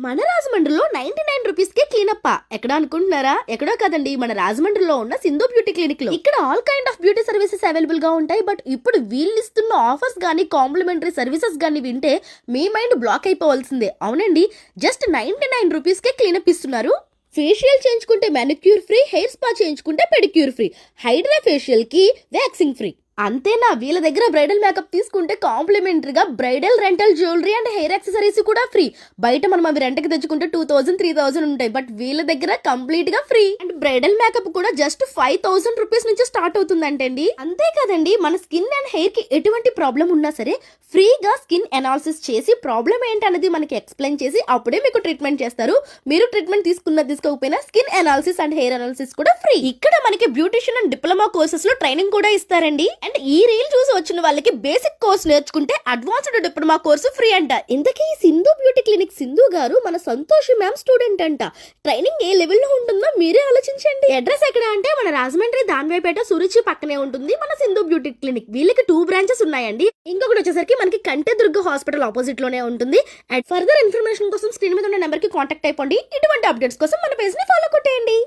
మన రాజమండ్రిలో 99 రూపీస్ కి క్లీనప్ ఎక్కడ అనుకుంటున్నారా? ఎక్కడో కదండి, మన రాజమండ్రిలో ఉన్న సింధు బ్యూటీ క్లినిక్ లో. ఇక్కడ all kind of beauty services available గా ఉంటాయి. బట్ ఇప్పుడు వీళ్ళు ఇస్తున్న ఆఫర్స్ గానీ కాంప్లిమెంటరీ సర్వీసెస్ గానీ వింటే మీ మైండ్ బ్లాక్ అయిపోవాల్సిందే. అవునండి, జస్ట్ 99 రూపీస్ కే క్లీనప్ ఇస్తున్నారు. ఫేషియల్ చేయించుకుంటే మెనిక్యూర్ ఫ్రీ, హెయిర్ స్పా చేయించుకుంటే పెడిక్యూర్ ఫ్రీ, హైడ్రా ఫేషియల్ కి వ్యాక్సింగ్ ఫ్రీ. అంతేనా, వీళ్ళ దగ్గర బ్రైడల్ మేకప్ తీసుకుంటే కాంప్లిమెంటరీగా bridal rental jewellery and hair accessories కూడా ఫ్రీ. బయట మనం అవి రెంట్కి తెచ్చుకుంటే 2000, 3000 ఉంటాయి. బట్ వీళ్ళ దగ్గర కంప్లీట్ గా ఫ్రీ. అండ్ బ్రైడల్ మేకప్ కూడా జస్ట్ 5000 రూపీస్ నుంచి స్టార్ట్ అవుతుందంటండి. అంతే కదండి, మన స్కిన్ అండ్ హెయిర్ కి ఎటువంటి ప్రాబ్లం ఉన్నా సరే ఫ్రీగా స్కిన్ అనాలిసిస్ చేసి ప్రాబ్లం ఏంటనేది మనకి ఎక్స్ప్లెయిన్ చేసి అప్పుడే మీకు ట్రీట్మెంట్ చేస్తారు. మీరు ట్రీట్మెంట్ తీసుకోకపోయినా skin analysis and hair analysis కూడా ఫ్రీ. ఇక్కడ మనకి బ్యూటిషియన్ అండ్ డిప్లొమా కోర్సెస్ లో ట్రైనింగ్ కూడా ఇస్తారండి. అండ్ ఈ రీల్ చూసి వచ్చిన వాళ్ళకి బేసిక్ కోర్స్ నేర్చుకుంటే అడ్వాన్స్డ్ డిప్లొమా కోర్సు ఫ్రీ అంట. ఇంతకీ సింధు బ్యూటీ క్లినిక్ సింధు గారు మన సంతోషి మ్యామ్ స్టూడెంట్ అంట. ట్రైనింగ్ ఏ లెవెల్ లో ఉంటుందో మీరే ఆలోచించండి. అడ్రస్ ఎక్కడ అంటే మన రాజమండ్రి దాన్వేపేట సురుచి పక్కనే ఉంటుంది మన సింధు బ్యూటీ క్లినిక్. వీళ్ళకి 2 బ్రాంచెస్ ఉన్నాయండి. ఇంకొకటి వచ్చేసరికి మనకి కంటెదుర్గ హాస్పిటల్ ఆపోజిట్ లోనే ఉంటుంది. అండ్ ఫర్దర్ ఇన్ఫర్మేషన్ కోసం స్క్రీన్ మీద ఉన్న నెంబర్ కి కాంటాక్ట్ అయిపోండి. ఇటువంటి అప్డేట్స్ కోసం మన పేజ్ ని ఫాలో కొట్టేయండి.